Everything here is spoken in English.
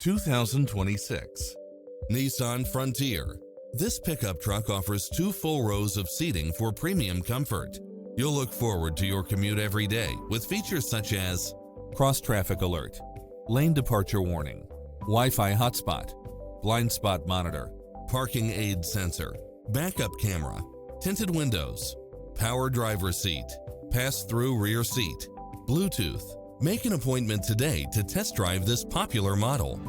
2026 Nissan Frontier. This pickup truck offers 2 full rows of seating for premium comfort. You'll look forward to your commute every day with features such as cross-traffic alert, lane departure warning, Wi-Fi hotspot, blind spot monitor, parking aid sensor, backup camera, tinted windows, power driver seat, pass-through rear seat, Bluetooth. Make an appointment today to test drive this popular model.